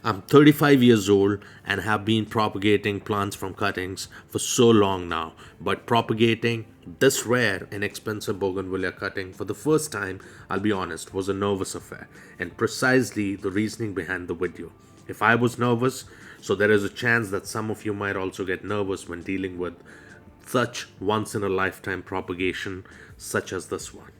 I'm 35 years old and have been propagating plants from cuttings for so long now. But propagating this rare and expensive bougainvillea cutting for the first time, I'll be honest, was a nervous affair, and precisely the reasoning behind the video. If I was nervous, so there is a chance that some of you might also get nervous when dealing with such once in a lifetime propagation such as this one.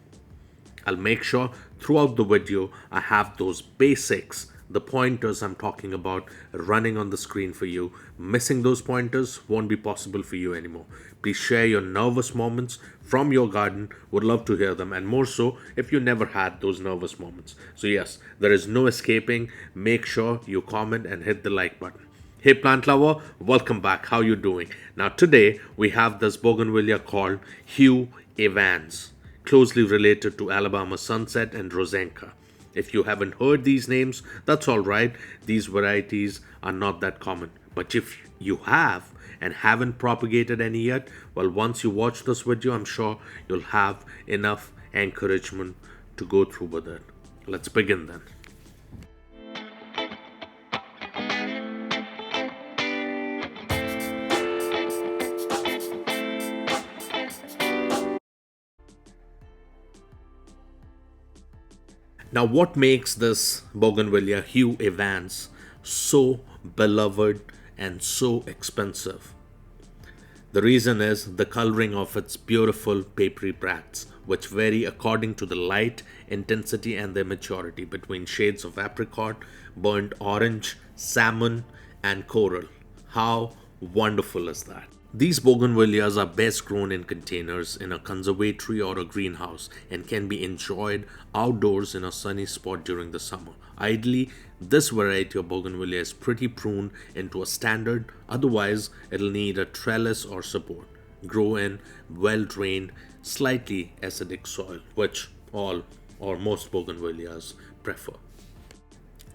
I'll make sure throughout the video I have those basics, the pointers I'm talking about, running on the screen for you. Missing those pointers won't be possible for you anymore. Please share your nervous moments from your garden. Would love to hear them, and more so if you never had those nervous moments. So yes, there is no escaping. Make sure you comment and hit the like button. Hey plant lover, welcome back. How you doing? Now today we have this bougainvillea called Hugh Evans, closely related to Alabama Sunset and Rosenka. If you haven't heard these names, that's all right. These varieties are not that common. But if you have and haven't propagated any yet, well, once you watch this video, I'm sure you'll have enough encouragement to go through with it. Let's begin then. Now, what makes this bougainvillea Hugh Evans so beloved and so expensive? The reason is the coloring of its beautiful papery bracts, which vary according to the light, intensity, and their maturity between shades of apricot, burnt orange, salmon, and coral. How wonderful is that? These bougainvilleas are best grown in containers in a conservatory or a greenhouse and can be enjoyed outdoors in a sunny spot during the summer. Ideally, this variety of bougainvillea is pretty pruned into a standard, otherwise, it'll need a trellis or support. Grow in well drained, slightly acidic soil, which all or most bougainvilleas prefer.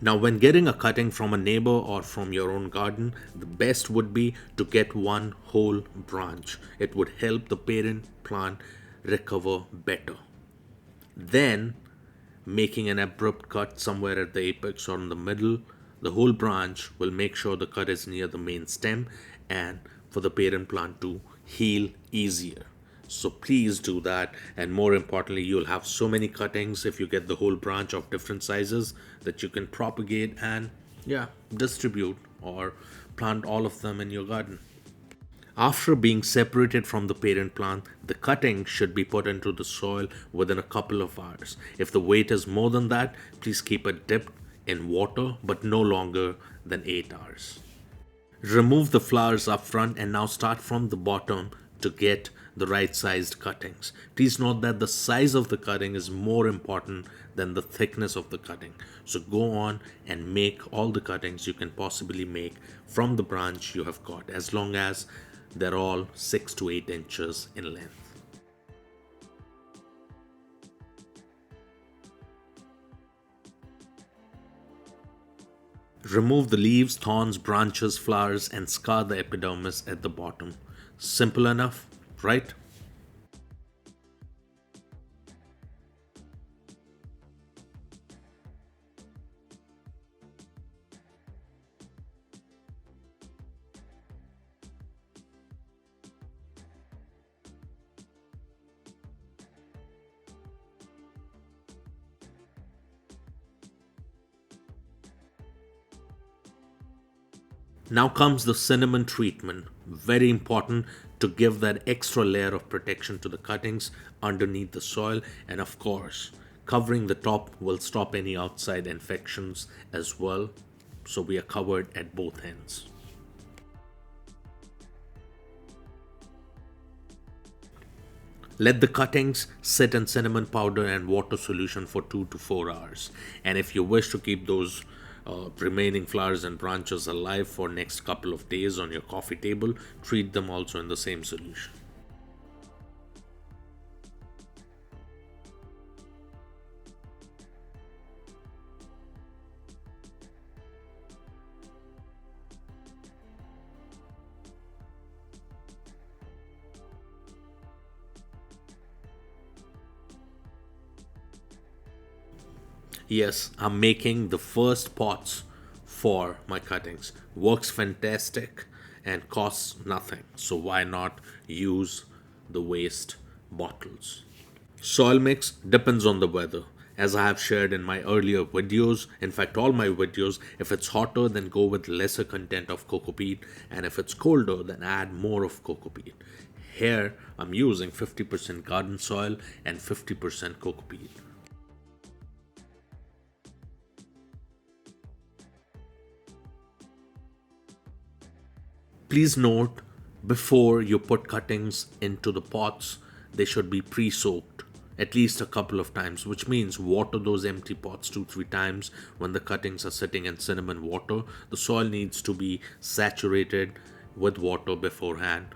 Now, when getting a cutting from a neighbor or from your own garden, the best would be to get one whole branch. It would help the parent plant recover better. Then, making an abrupt cut somewhere at the apex or in the middle, the whole branch will make sure the cut is near the main stem and for the parent plant to heal easier. So please do that, and more importantly, you'll have so many cuttings if you get the whole branch of different sizes that you can propagate and distribute or plant all of them in your garden. After being separated from the parent plant, the cutting should be put into the soil within a couple of hours. If the weight is more than that, please keep it dipped in water, but no longer than 8 hours. Remove the flowers up front and now start from the bottom to get the right sized cuttings. Please note that the size of the cutting is more important than the thickness of the cutting. So go on and make all the cuttings you can possibly make from the branch you have got, as long as they're all 6 to 8 inches in length. Remove the leaves, thorns, branches, flowers, and scar the epidermis at the bottom. Simple enough, right? Now comes the cinnamon treatment. Very important to give that extra layer of protection to the cuttings underneath the soil, and of course, covering the top will stop any outside infections as well. So we are covered at both ends. Let the cuttings sit in cinnamon powder and water solution for 2 to 4 hours. And if you wish to keep those remaining flowers and branches alive for next couple of days on your coffee table, treat them also in the same solution. Yes, I'm making the first pots for my cuttings. Works fantastic and costs nothing. So why not use the waste bottles? Soil mix depends on the weather. As I have shared in my earlier videos, in fact, all my videos, if it's hotter, then go with lesser content of coco peat, and if it's colder, then add more of coco peat. Here, I'm using 50% garden soil and 50% coco peat. Please note, before you put cuttings into the pots, they should be pre-soaked at least a couple of times, which means water those empty pots 2-3 times. When the cuttings are sitting in cinnamon water, the soil needs to be saturated with water beforehand,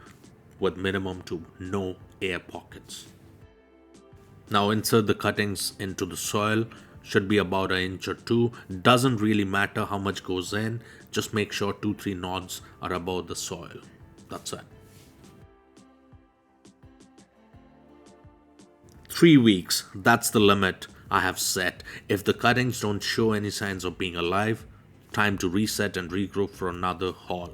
with minimum to no air pockets. Now insert the cuttings into the soil, should be about an inch or two. Doesn't really matter how much goes in, just make sure 2-3 nods are above the soil. That's it. 3 weeks, that's the limit I have set. If the cuttings don't show any signs of being alive, time to reset and regroup for another haul.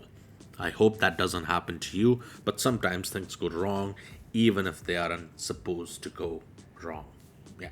I hope that doesn't happen to you, but sometimes things go wrong, even if they aren't supposed to go wrong. Yeah.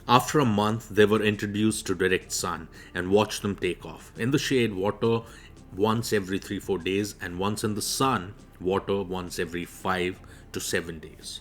After a month, they were introduced to direct sun and watch them take off. In the shade, water once every 3-4 days, and once in the sun, water once every 5 to 7 days.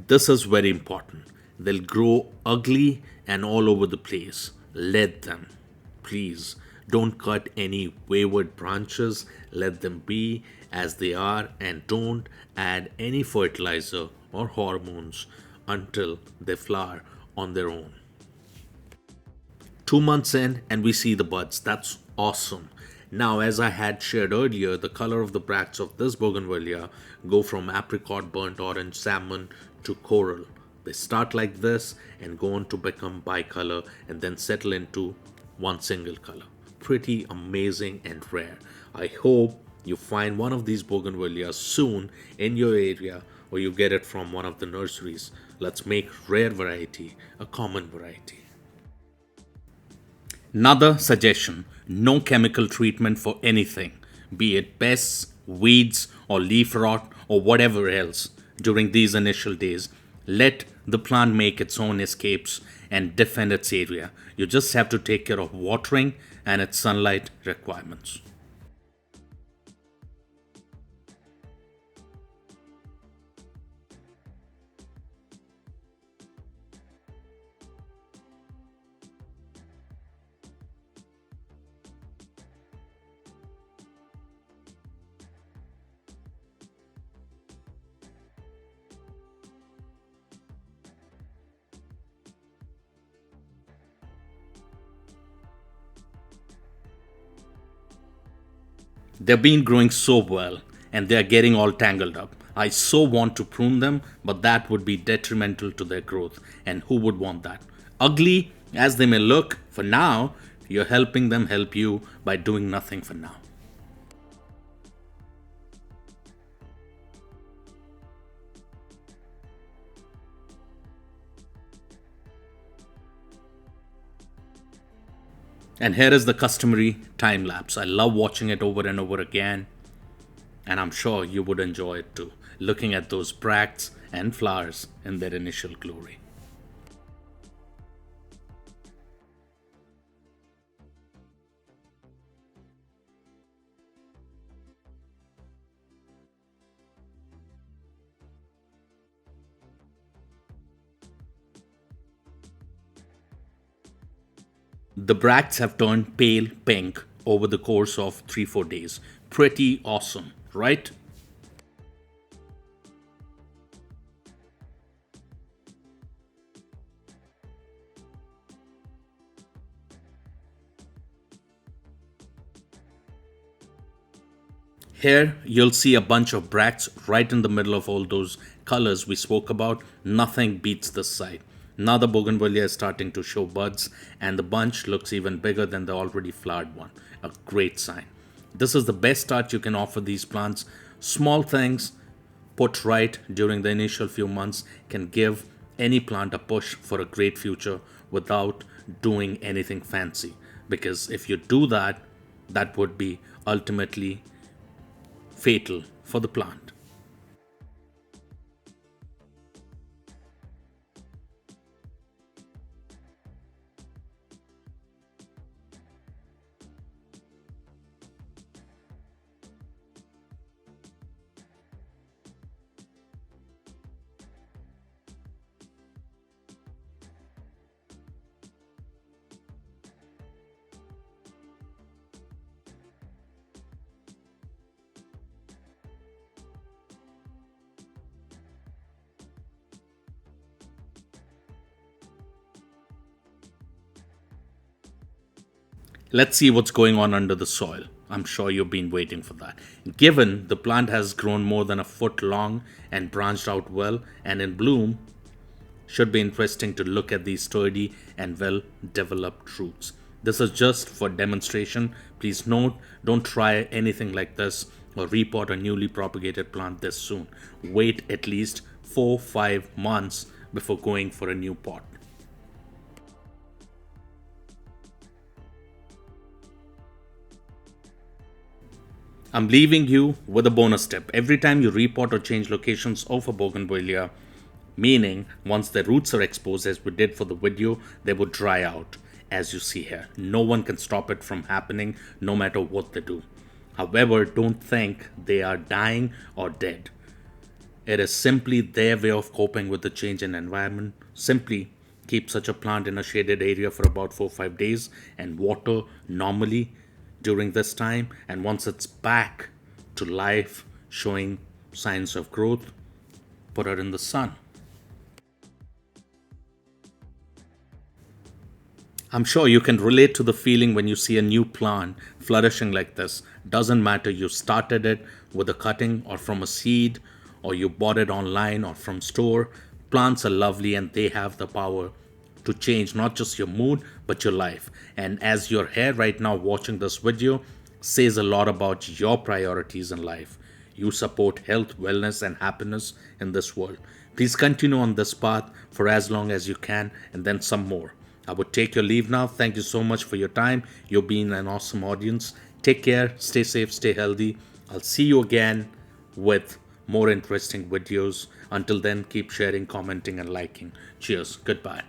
This is very important. They'll grow ugly and all over the place. Let them. Please don't cut any wayward branches. Let them be as they are and don't add any fertilizer or hormones until they flower on their own. 2 months in, and we see the buds. That's awesome. Now, as I had shared earlier, the color of the bracts of this bougainvillea go from apricot, burnt orange, salmon to coral. They start like this and go on to become bicolor and then settle into one single color. Pretty amazing and rare. I hope you find one of these bougainvilleas soon in your area, or you get it from one of the nurseries. Let's make rare variety a common variety. Another suggestion: no chemical treatment for anything, be it pests, weeds, or leaf rot, or whatever else. During these initial days, let the plant make its own escapes and defend its area. You just have to take care of watering and its sunlight requirements. They've been growing so well and they're getting all tangled up. I so want to prune them, but that would be detrimental to their growth. And who would want that? Ugly as they may look, for now, you're helping them help you by doing nothing for now. And here is the customary time lapse. I love watching it over and over again, and I'm sure you would enjoy it too, looking at those bracts and flowers in their initial glory. The bracts have turned pale pink over the course of 3 4 days. Pretty awesome, right? Here, you'll see a bunch of bracts right in the middle of all those colors we spoke about. Nothing beats this sight. Now the bougainvillea is starting to show buds, and the bunch looks even bigger than the already flowered one. A great sign. This is the best start you can offer these plants. Small things put right during the initial few months can give any plant a push for a great future without doing anything fancy. Because if you do that, that would be ultimately fatal for the plant. Let's see what's going on under the soil. I'm sure you've been waiting for that. Given the plant has grown more than a foot long and branched out well and in bloom, should be interesting to look at these sturdy and well developed roots. This is just for demonstration. Please note, don't try anything like this or repot a newly propagated plant this soon. Wait at least 4 5 months before going for a new pot. I'm leaving you with a bonus tip. Every time you repot or change locations of a bougainvillea, meaning once the roots are exposed, as we did for the video, they would dry out, as you see here. No one can stop it from happening, no matter what they do. However, don't think they are dying or dead. It is simply their way of coping with the change in environment. Simply keep such a plant in a shaded area for about 4 5 days and water normally during this time. And once it's back to life, showing signs of growth, put it in the sun. I'm sure you can relate to the feeling when you see a new plant flourishing like this. Doesn't matter you started it with a cutting or from a seed or you bought it online or from store. Plants are lovely and they have the power to change not just your mood but your life. And as you're here right now watching this video, says a lot about your priorities in life. You support health, wellness, and happiness in this world. Please continue on this path for as long as you can and then some more. I would take your leave now. Thank you so much for your time. You've been an awesome audience. Take care, stay safe, stay healthy. I'll see you again with more interesting videos. Until then, keep sharing, commenting, and liking. Cheers. Goodbye.